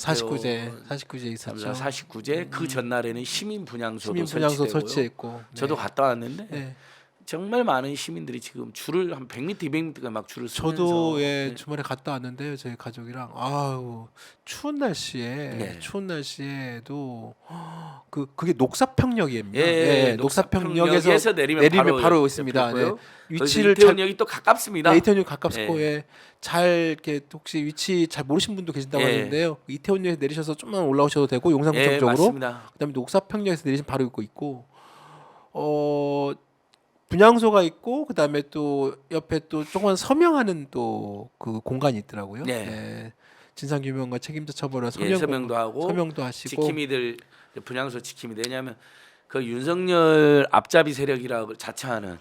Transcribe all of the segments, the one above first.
49제 있었죠. 49제 그 전날에는 시민 분향소도 시민 분향소 설치되고요. 설치했고. 저도 갔다 왔는데 네. 정말 많은 시민들이 지금 줄을 한 100m, 200m가 막 줄을 서면서 저도 네. 주말에 갔다 왔는데요. 저희 가족이랑 아우 추운 날씨에 네. 추운 날씨에도 그게 녹사평역입니다. 예, 녹사평역에서 내리면 바로 있습니다. 네. 위치를 위치를 이태원역이 또 가깝습니다. 네, 이태원역 가깝고 예. 잘 이렇게 혹시 위치 잘 모르신 분도 계신다고 예. 하는데요. 이태원역에 내리셔서 좀만 올라오셔도 되고 용산구청 예, 쪽으로 맞습니다. 그다음에 녹사평역에서 내리시면 바로 있고 분향소가 있고 그다음에 또 옆에 또 조그만 서명하는 또 그 공간이 있더라고요. 네. 네. 진상규명과 책임자 처벌을 서명도 하고 서명도 하시고 지킴이들 분향소 지킴이 왜냐하면 그 윤석열 앞잡이 세력이라고 자처하는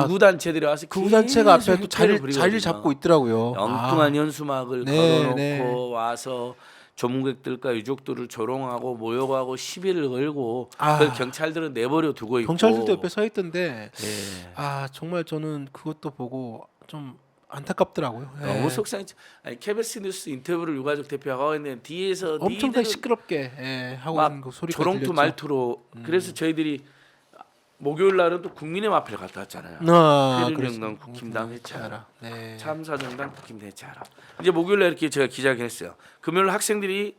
극우 단체들이 와서 극우 단체가 앞에 또 계속 자리를 부리거든요. 잡고 있더라고요. 엉뚱한 연수막을 네, 걸어놓고 네. 와서 조문객들과 유족들을 조롱하고 모욕하고 시비를 걸고 아. 그걸 경찰들은 내버려 두고 있고 경찰들도 옆에 서 있던데 예. 정말 저는 그것도 보고 좀 안타깝더라고요. 예. 너무 속상했죠. 아니 KBS 뉴스 인터뷰를 유가족 대표가 하고 있는데 뒤에서 엄청나게 니들은 시끄럽게 하고 막 있는 그 소리가 조롱투 들렸죠. 말투로 그래서 저희들이 목요일 날은 또 국민의힘 앞에 갔다 왔잖아요. 그래서 국힘당 해체하라. 네. 참사정당 국힘당 해체하라. 이제 목요일 날 이렇게 제가 기자회견했어요. 금요일 학생들이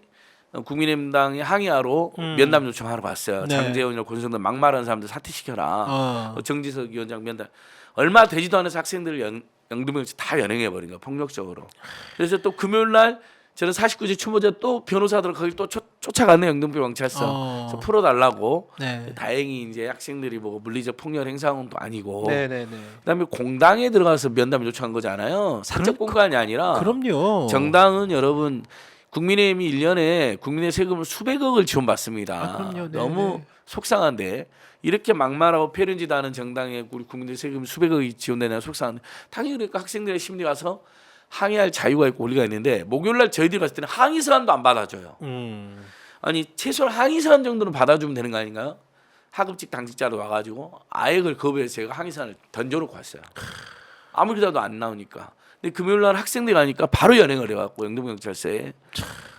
국민의힘당에 항의하러 면담 요청하러 갔어요. 네. 장제원이나 권성동 막말하는 사람들 사퇴시켜라. 정지석 위원장 면담. 얼마 되지도 않은 학생들을 영등포에서 다 연행해 버린 거야 폭력적으로. 그래서 또 금요일 날 저는 49제 추모제 또 변호사들 거기 또 쫓아갔네 영등포 경찰서. 그래서 풀어달라고. 네. 다행히 이제 학생들이 뭐 물리적 폭력 행사는 또 아니고. 네네네. 그다음에 공당에 들어가서 면담 요청한 거잖아요. 사적 공간이 아니라. 그럼요. 정당은 여러분 국민의힘이 1년에 국민의 세금을 수백억을 지원받습니다. 그럼요. 네, 너무 네. 속상한데 이렇게 막말하고 폐륜짓하는 정당에 우리 국민의 세금 수백억이 지원되는 속상한데 당연히 그러니까 학생들의 심리 가서 항의할 자유가 있고 권리가 있는데 목요일 날 저희들이 갔을 때는 항의 서한도 안 받아줘요. 아니 최소한 항의 서한 정도는 받아주면 되는 거 아닌가요? 하급직 당직자로 와가지고 아예 그걸 거부해서 제가 항의 서한을 던져놓고 왔어요. 아무리 기다도 안 나오니까. 근데 금요일 날 학생들이 가니까 바로 연행을 해갖고 영등포경찰서에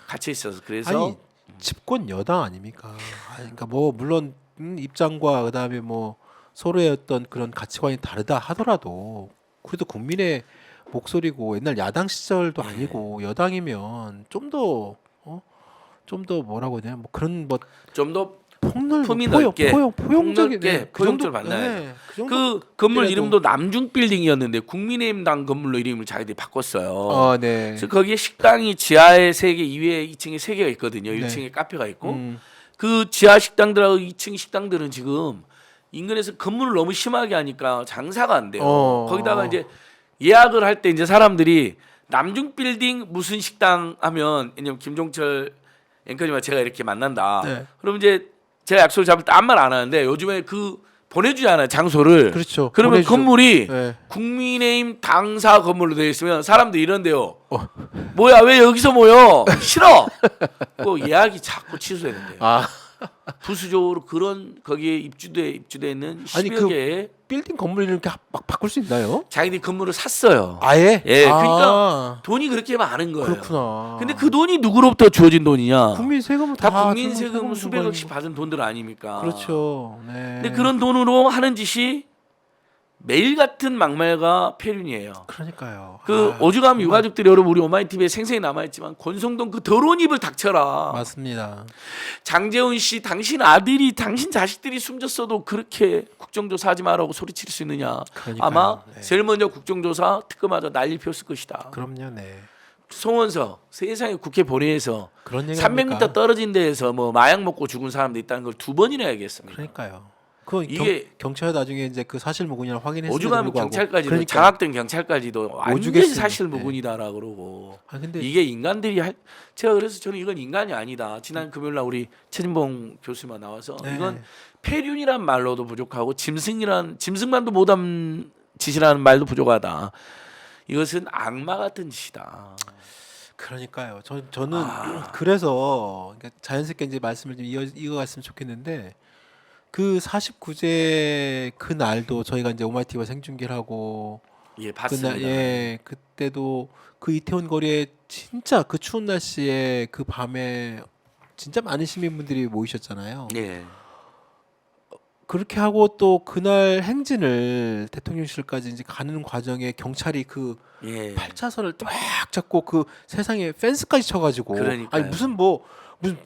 갇혀 있어서 그래서 아니 집권 여당 아닙니까? 그러니까 뭐 물론 입장과 그다음에 뭐 서로의 어떤 그런 가치관이 다르다 하더라도 그래도 국민의 목소리고 옛날 야당 시절도 아니고 여당이면 좀 더 뭐라고 해야 되나 뭐 그런 뭐 좀 더 폭넓 품이 넓게 포용적인 폭넓게 그 정도 포용적으로 만나야 네, 그 정도 그 건물 그래도- 이름도 남중빌딩이었는데 국민의힘당 건물로 이름을 자기들이 바꿨어요. 네. 그래서 거기에 식당이 지하에 3개, 2에 2층에 3개가 있거든요. 네. 1층에 카페가 있고 음. 그 지하 식당들하고 2층 식당들은 지금 인근에서 근무를 너무 심하게 하니까 장사가 안 돼요. 거기다가 이제 예약을 할 때 이제 사람들이 남중빌딩 무슨 식당 하면 왜냐면 김종철 앵커님과 제가 이렇게 만난다. 네. 그럼 이제 제가 약속을 잡을 때 아무 말 안 하는데 요즘에 그 보내주잖아요 장소를. 그렇죠. 그러면 보내주죠. 건물이 네. 국민의힘 당사 건물로 되어 있으면 사람들이 이런데요. 뭐야 왜 여기서 모여? 싫어. 그 예약이 자꾸 취소되는데요. 부수적으로 그런 거기에 입주돼 있는 아니, 10여 개의 빌딩 건물 이렇게 막 바꿀 수 있나요? 자기들이 건물을 샀어요. 아예? 예, 그러니까 돈이 그렇게 많은 거예요. 그렇구나. 근데 그 돈이 누구로부터 주어진 돈이냐? 국민 세금을 다 다 국민 주는 세금 수백억씩 준 받은 돈들 아닙니까? 거니까. 그렇죠. 네. 근데 그런 돈으로 하는 짓이 매일 같은 막말과 폐륜이에요. 그러니까요. 그 오죽하면 유가족들이 여러분 우리 오마이TV에 생생히 남아있지만 권성동 그 더러운 입을 닥쳐라. 맞습니다. 장제훈 씨 당신 아들이 당신 자식들이 숨졌어도 그렇게 국정조사하지 말라고 소리칠 수 있느냐. 그러니까요. 아마 네. 제일 먼저 국정조사 특검하자 난리 폈을 것이다. 그럼요. 네. 송원석 세상에 국회 본회의에서 그런 얘기 300m 떨어진 데에서 뭐 마약 먹고 죽은 사람도 있다는 걸 2번이나 얘기했습니다. 그러니까요. 그 이게 경찰 나중에 이제 그 사실 무근이라고 확인했을 오죽하면 경찰까지도 장악된 경찰까지도 완전히 오죽했으면, 사실 무근이다라고 그러고 근데 이게 인간들이 제가 그래서 저는 이건 인간이 아니다. 지난 금요일날 우리 최진봉 교수가 나와서 네. 이건 폐륜이란 말로도 부족하고 짐승만도 못한 짓이라는 말도 부족하다. 이것은 악마 같은 짓이다. 그러니까요. 저는 그래서 자연스럽게 이제 말씀을 좀 이어갔으면 좋겠는데 그 49제 그 날도 저희가 이제 오마이티와 생중계를 하고 예, 봤습니다. 그때도 그 이태원 거리에 진짜 그 추운 날씨에 그 밤에 진짜 많은 시민분들이 모이셨잖아요. 예. 그렇게 하고 또 그날 행진을 대통령실까지 이제 가는 과정에 경찰이 그 예. 8차선을 쫙 잡고 그 세상에 펜스까지 쳐가지고 그러니까요. 아니 무슨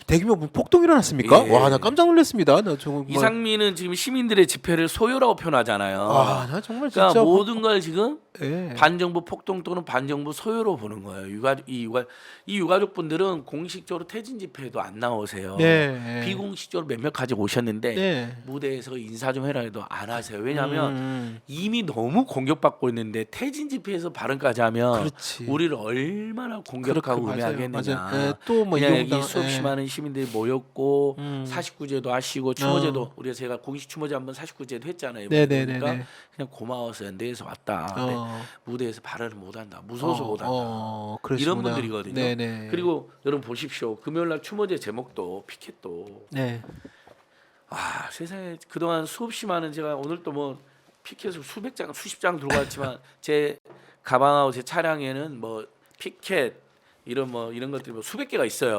대규모 폭동 일어났습니까? 예. 와 나 깜짝 놀랐습니다. 나 정말 이상민은 지금 시민들의 집회를 소요라고 표현하잖아요. 나 정말 그러니까 진짜 모든 걸 지금 예. 반정부 폭동 또는 반정부 소요로 보는 거예요. 이 유가족 분들은 공식적으로 퇴진 집회에도 안 나오세요. 네. 비공식적으로 몇몇 가지 오셨는데 네. 무대에서 인사 좀 해라 해도 안 하세요. 왜냐하면 음, 이미 너무 공격받고 있는데 퇴진 집회에서 발언까지 하면 그렇지. 우리를 얼마나 공격하고 그렇게 맞아요. 음해하겠느냐. 맞아요. 예, 또뭐 그냥 이용당 여기 수없이 예. 많은 시민들이 모였고 음. 49제도 하시고 추모제도 우리가 제가 공식 추모제 한번 49제도 했잖아요. 네네네네. 그러니까 그냥 고마워서 연대에서 왔다. 근데 무대에서 발언을 못한다. 무서워서 못한다. 그러시구나. 이런 분들이거든요. 네네. 그리고 여러분 보십시오. 금요일날 추모제 제목도 피켓도 네. 세상에 그동안 수없이 많은 제가 오늘 또 뭐 피켓을 수백 장 수십 장 들고 왔지만 제 가방하고 제 차량에는 뭐 피켓 이런 뭐 이런 것들이 뭐 수백 개가 있어요.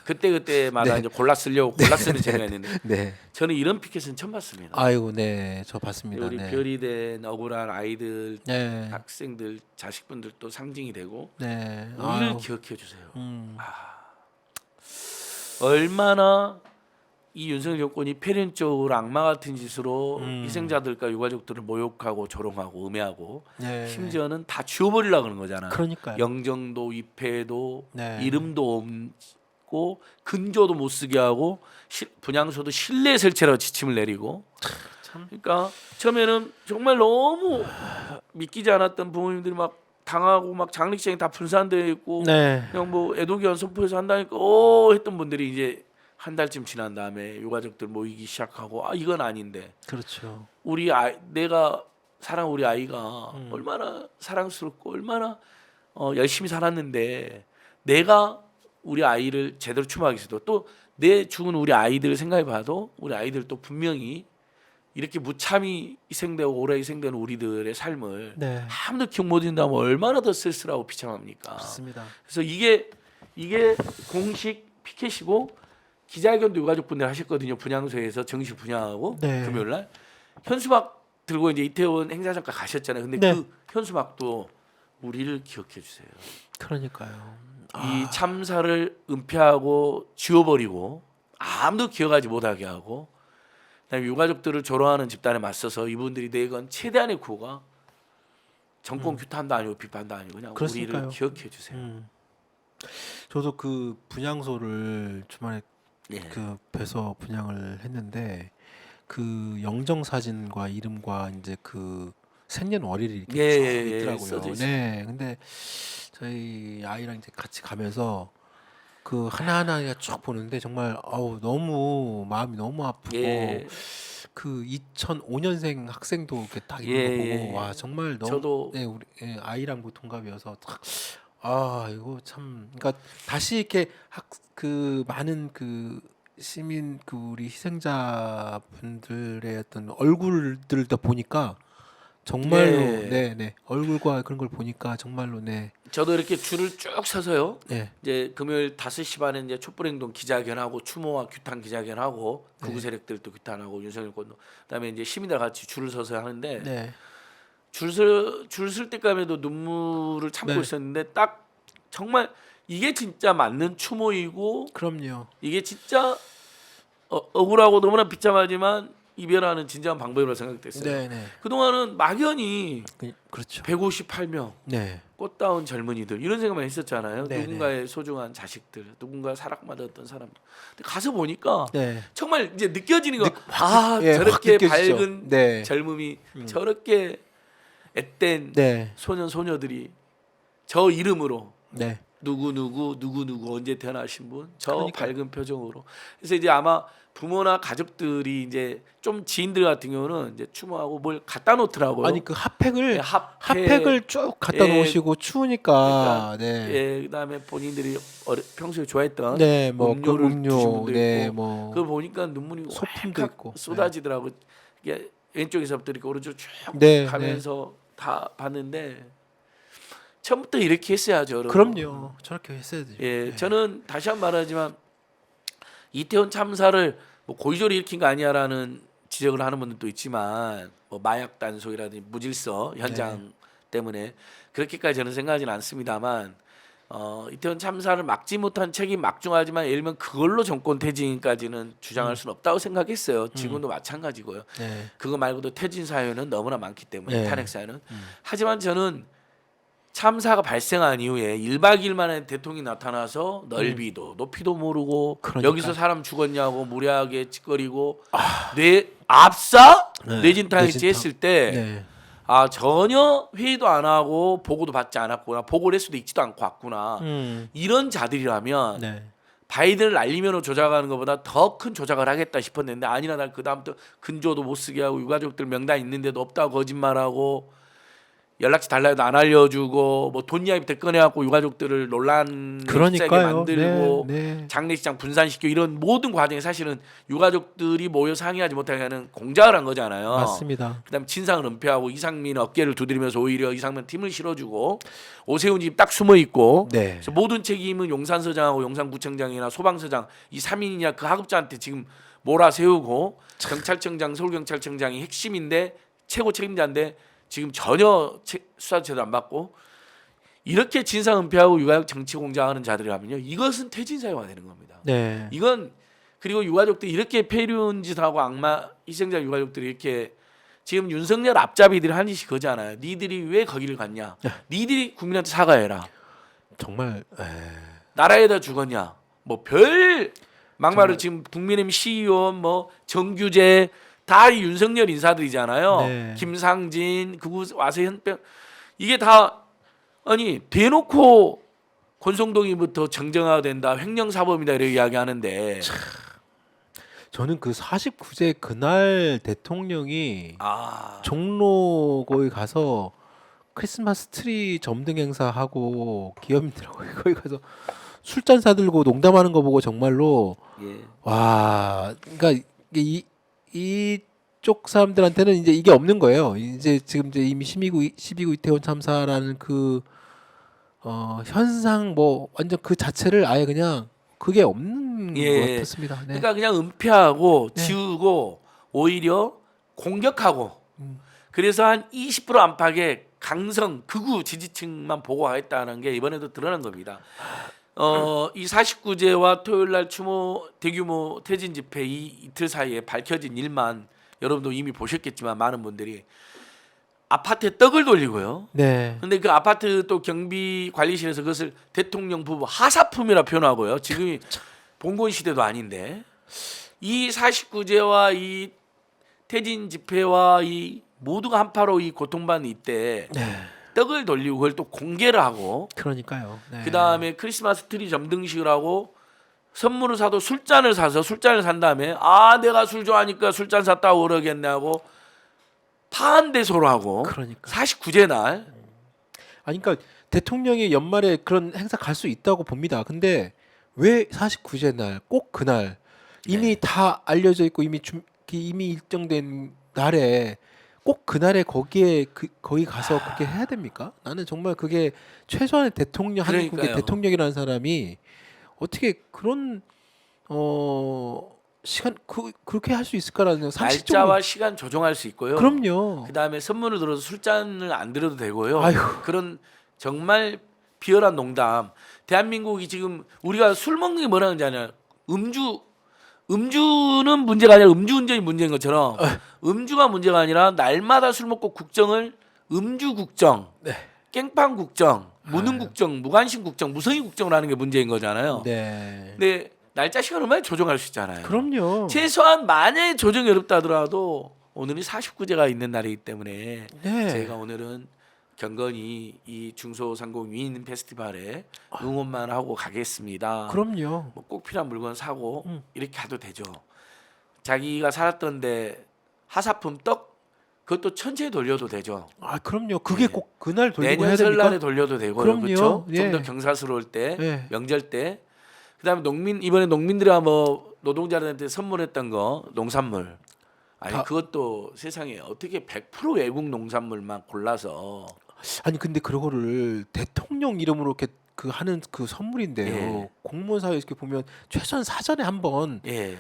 그때마다 네. 이제 골라 쓰려고 골라 쓰는 재미가 있는데 네. 저는 이런 피켓은 처음 봤습니다. 아이고 네. 저 봤습니다. 우리 네. 별이 된 억울한 아이들, 네. 학생들, 자식분들도 상징이 되고 네. 우리를 아유. 기억해 주세요. 음. 얼마나 이 윤석열 정권이 패륜적으로 악마 같은 짓으로 음. 희생자들과 유가족들을 모욕하고 조롱하고 음해하고 네. 심지어는 다 지워버리려고 그러는 거잖아요. 그러니까요. 영정도 위패도 네. 이름도 없고 근조도 못 쓰게 하고 분향소도 실내 설치라고 지침을 내리고 그러니까 처음에는 정말 너무 믿기지 않았던 부모님들이 막 당하고 막 장례식장이 다 분산되어 있고 네. 그냥 뭐 애도기한 선포해서 한다니까 오 했던 분들이 이제 한 달쯤 지난 다음에 유가족들 모이기 시작하고 이건 아닌데 그렇죠. 내가 사랑 우리 아이가 얼마나 사랑스럽고 얼마나 열심히 살았는데 내가 우리 아이를 제대로 추모하기 위해서도 또 내 죽은 우리 아이들 생각해봐도 우리 아이들도 분명히 이렇게 무참히 희생되고 오래 희생되는 우리들의 삶을 네. 아무도 기억 못 한다면 얼마나 더 쓸쓸하고 비참합니까? 맞습니다. 그래서 이게 공식 피켓이고 기자회견도 유가족분들 하셨거든요. 분향소에서 정식 분향하고 네. 금요일 날 현수막 들고 이제 이태원 행사장까지 가셨잖아요. 근데 네. 그 현수막도 우리를 기억해 주세요. 그러니까요. 이 참사를 은폐하고 지워버리고 아무도 기억하지 못하게 하고 그다음에 유가족들을 조롱하는 집단에 맞서서 이분들이 내건 최대한의 구호가 정권 규탄도 아니고 비판도 아니고 그냥 그렇으니까요. 우리를 기억해 주세요. 저도 그 분향소를 주말에 예. 그 뵈서 분양을 했는데 그 영정 사진과 이름과 이제 그 생년월일이 이렇게 예, 쭉 예, 예, 있더라고요. 써져 있어요. 네, 근데 저희 아이랑 이제 같이 가면서 그 하나하나가 쭉 보는데 정말 너무 마음이 너무 아프고 예. 그 2005년생 학생도 이렇게 딱 있는 예, 거 보고 예. 와 정말 너무 저도 네, 우리 아이랑 그 동갑이어서 이거 참 그러니까 다시 이렇게 그 많은 그 시민 그 우리 희생자분들의 어떤 얼굴들을 다 보니까 정말로 네. 네 얼굴과 그런 걸 보니까 정말로 저도 이렇게 줄을 쭉 서서요. 네. 이제 금요일 5시 반에 이제 촛불행동 기자회견하고 추모와 규탄 기자회견하고 네. 극우 세력들도 규탄하고 윤석열 권도 그다음에 이제 시민들 같이 줄을 서서 하는데 네. 줄 쓸 때까지도 눈물을 참고 네. 있었는데 딱 정말 이게 진짜 맞는 추모이고 그럼요. 이게 진짜 억울하고 너무나 비참하지만 이별하는 진정한 방법이라고 생각됐어요. 네. 그동안은 막연히 그렇죠. 158명 네. 꽃다운 젊은이들 이런 생각만 했었잖아요. 네네. 누군가의 소중한 자식들, 누군가 사랑받았던 사람. 근데 가서 보니까 네. 정말 이제 느껴지는 거. 예, 확 저렇게 느껴지죠. 밝은 네. 젊음이, 저렇게 앳된 네. 소년 소녀들이 저 이름으로 네. 누구 언제 태어나신 분, 저 그러니까요. 밝은 표정으로. 그래서 이제 아마 부모나 가족들이 이제 좀 지인들 같은 경우는 이제 추모하고 뭘 갖다 놓더라고요. 아니 그 핫팩을 네, 핫팩을 쭉 갖다 예. 놓으시고 추우니까 그러니까, 네. 예, 그다음에 본인들이 평소에 좋아했던 네, 뭐 음료를 그 주신 음료, 분도 네, 있고 뭐 그걸 보니까 눈물이 소품도 왈칵 있고. 쏟아지더라고. 이게 왼쪽에서부터 이렇게 오른쪽 쭉 네, 가면서 다 봤는데 처음부터 이렇게 했어야죠. 여러분. 그럼요. 저렇게 했어야 되죠. 예, 네. 저는 다시 한번 말하지만 이태원 참사를 뭐 고의적으로 일으킨 거 아니야라는 지적을 하는 분들도 있지만 뭐 마약 단속이라든지 무질서 현장 때문에 그렇게까지 저는 생각하지는 않습니다만 이태원 참사를 막지 못한 책임 막중하지만 예를 들면 그걸로 정권 퇴진까지는 주장할 수는 없다고 생각했어요. 지금도 마찬가지고요. 네. 그거 말고도 퇴진 사유는 너무나 많기 때문에 네. 탄핵 사유는. 하지만 저는 참사가 발생한 이후에 1박 2일 만에 대통령이 나타나서 넓이도 높이도 모르고 그러니까. 여기서 사람 죽었냐고 무례하게 짓거리고 압사 네. 뇌진탕했지 뇌진탕. 했을 때 네. 전혀 회의도 안 하고 보고도 받지 않았구나, 보고를 했을 수도 있지도 않고 왔구나, 이런 자들이라면 네. 바이든을 날리면으로 조작하는 것보다 더 큰 조작을 하겠다 싶었는데 아니나 날 그다음부터 근조도 못 쓰게 하고 유가족들 명단 있는데도 없다고 거짓말하고 연락처 달라 해도 안 알려주고 뭐 돈 이야기부터 꺼내갖고 유가족들을 논란에 시작하게 그러니까요. 만들고 네. 네. 장례식장 분산시키고 이런 모든 과정이 사실은 유가족들이 모여 상의하지 못하게 하는 공작을 한 거잖아요. 맞습니다. 그다음에 친상을 은폐하고 이상민 어깨를 두드리면서 오히려 이상민 팀을 실어주고 오세훈 집 딱 숨어 있고 네. 그래서 모든 책임은 용산서장하고 용산구청장이나 소방서장 이 3인이냐 그 하급자한테 지금 몰아세우고 경찰청장 서울경찰청장이 핵심인데 최고 책임자인데 지금 전혀 수사 제대로 안 받고 이렇게 진상 은폐하고 유가족 정치 공작하는 자들이라면요 이것은 퇴진 사유가 되는 겁니다. 네. 이건 그리고 유가족들이 이렇게 폐륜 짓하고 악마 희생자 유가족들이 이렇게 지금 윤석열 앞잡이들이 하는 짓이 그거잖아요. 니들이 왜 거기를 갔냐? 니들이 국민한테 사과해라. 정말 나라에다 죽었냐? 뭐 별 막말을 정말. 지금 국민의힘 CEO 뭐 정규재 다 이 윤석열 인사들이잖아요. 네. 김상진 그구 와서 현병 이게 다 아니 대놓고 권성동이부터 정정화가 된다. 횡령사범이다 이렇게 이야기하는데 저는 그 49제 그날 대통령이 아 종로 거기 가서 크리스마스 트리 점등 행사하고 기업인들하고 거기 가서 술잔 사들고 농담하는 거 보고 정말로 예. 와, 그러니까 이쪽 사람들한테는 이제 이게 없는 거예요. 이제 지금 이제 이미 12구 이태원 참사라는 그 현상 뭐 완전 그 자체를 아예 그냥 그게 없는 예. 것 같았습니다. 네. 그러니까 그냥 은폐하고 네. 지우고 오히려 공격하고 그래서 한 20% 안팎의 강성 극우 지지층만 보고하겠다는 게 이번에도 드러난 겁니다. 이 49제와 토요일날 추모 대규모 퇴진 집회 이 이틀 사이에 밝혀진 일만 여러분도 이미 보셨겠지만 많은 분들이 아파트에 떡을 돌리고요. 네. 근데 그 아파트 또 경비 관리실에서 그것을 대통령 부부 하사품이라 표현하고요. 지금이 봉건 시대도 아닌데 이 49제와 이 퇴진 집회와 이 모두가 한파로 이 고통받는 이때 네. 떡을 돌리고 그걸 또 공개를 하고 그러니까요. 네. 그 다음에 크리스마스 트리 점등식을 하고 선물을 사도 술잔을 사서 술잔을 산 다음에 내가 술 좋아하니까 술잔 샀다고 그러겠네 하고 파한대소로 하고 그러니까. 49제 날 아니 그러니까 대통령이 연말에 그런 행사 갈 수 있다고 봅니다. 근데 왜 49제 날 꼭 그날 이미 다 알려져 있고 이미 일정된 날에 꼭 그날에 거기 가서 그렇게 해야 됩니까? 나는 정말 그게 최소한의 대통령 한국의 그러니까요. 대통령이라는 사람이 어떻게 그런 시간 그렇게 할 수 있을까라는 상식적으로. 날짜와 시간 조정할 수 있고요. 그럼요. 그 다음에 선물을 들어서 술잔을 안 들어도 되고요. 아이고. 그런 정말 비열한 농담. 대한민국이 지금 우리가 술 먹는 게 뭐라는지 아냐? 음주는 문제가 아니라 음주운전이 문제인 것처럼 음주가 문제가 아니라 날마다 술 먹고 국정을 음주국정, 네. 깽판국정, 무능국정, 무관심국정, 무성의국정을 하는 게 문제인 거잖아요. 네. 근데 날짜 시간 얼마나 조정할 수 있잖아요. 그럼요. 최소한 만약에 조정이 어렵다 하더라도 오늘이 49제가 있는 날이기 때문에 네. 제가 오늘은 경건히 이 중소상공 위인 페스티벌에 응원만 하고 가겠습니다. 그럼요. 뭐 꼭 필요한 물건 사고 이렇게 가도 되죠. 자기가 살았던데 하사품 떡 그것도 천천히 돌려도 되죠. 그럼요. 그게 네. 꼭 그날 돌리고 내년 해야 됩니까? 설날에 돌려도 되고요. 그럼요. 그렇죠? 예. 좀 더 경사스러울 때, 예. 명절 때. 그다음에 이번에 농민들이 뭐 노동자들한테 선물했던 거 농산물. 아니 다- 그것도 세상에 어떻게 100% 외국 농산물만 골라서 아니 근데 그거를 대통령 이름으로 이렇게 그 하는 그 선물인데요. 예. 공무원 사회에 이렇게 보면 최소한 사전에 한번 예.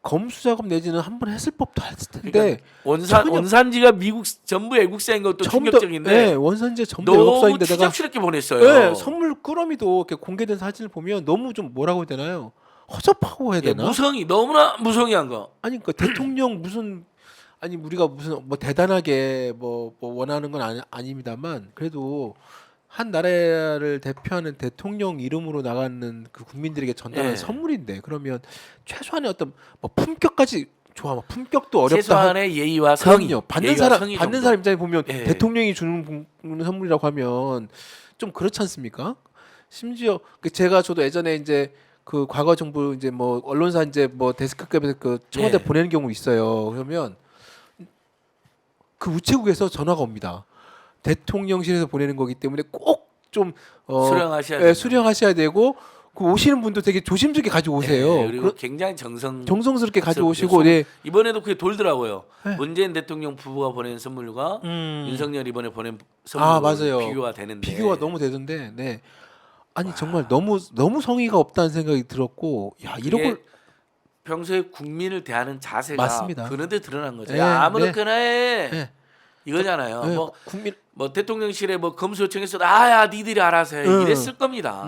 검수 작업 내지는 한번 했을 법도 했을 텐데 그러니까 전혀- 원산지가 미국 전부 애국사인 것도 전부 충격적인데 네, 원산지 전부 너무 외국사인데다가 추잡스럽게 보냈어요. 네, 선물 꾸러미도 이렇게 공개된 사진을 보면 너무 좀 뭐라고 해야 되나요? 허접하고 해야 예, 되나? 무성의 너무나 무성의한 거. 아니 그러니까 대통령 무슨 아니 우리가 무슨 뭐 대단하게 뭐 원하는 건 아닙니다만 그래도 한 나라를 대표하는 대통령 이름으로 나가는 그 국민들에게 전달하는 예. 선물인데 그러면 최소한의 어떤 뭐 품격까지 좋아 뭐 품격도 어렵다 최소한의 예의와 성의. 그럼요 받는 예의와 사람 성의 받는 정도. 사람 입장에 보면 예. 대통령이 주는 선물이라고 하면 좀 그렇지 않습니까? 심지어 그 제가 저도 예전에 이제 그 과거 정부 이제 뭐 언론사 이제 뭐 데스크급에서 그 청와대 예. 보내는 경우 있어요. 그러면 그 우체국에서 전화가 옵니다. 대통령실에서 보내는 거기 때문에 꼭 좀 수령하셔야 예, 돼요. 수령하셔야 되고 그 오시는 분도 되게 조심스럽게 가져오세요. 예, 그리고 굉장히 정성스럽게 가져오시고 소- 네. 이번에도 그게 돌더라고요. 네. 문재인 대통령 부부가 보낸 선물과 윤석열 이번에 보낸 아, 선물 맞아요. 비교가 되는데 비교가 너무 되던데, 네. 아니 정말 너무 성의가 없다는 생각이 들었고, 야 이런 그게 걸 평소에 국민을 대하는 자세가 맞습니다. 그런데 드러난 거죠. 네, 야, 아무렇게나 해 네. 이거잖아요. 네, 뭐, 국민, 뭐 대통령실에 뭐 검수 요청했어도 아야 니들이 알아서 해 이랬을 겁니다.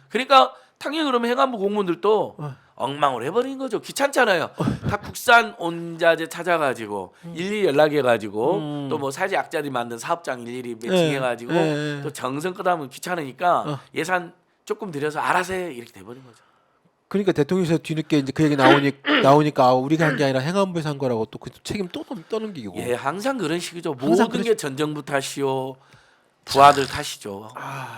그러니까 당연히 그러면 행안부 공무원들도 엉망으로 해버린 거죠. 귀찮잖아요. 다 국산 원자재 찾아가지고 일일이 연락해가지고 또 뭐 사지 약자들이 만든 사업장 일일이 매칭해가지고 네. 또 정성껏 하면 귀찮으니까 예산 조금 들여서 알아서 해 이렇게 돼버린 거죠. 그러니까 대통령실에서 뒤늦게 이제 그 얘기 나오니까 아, 우리가 한 게 아니라 행안부에서 한 거라고 또 그 책임 또 떠넘기고. 예, 항상 그런 식이죠. 항상 모든 게 전 정부 탓이요, 부하들 탓이죠. 아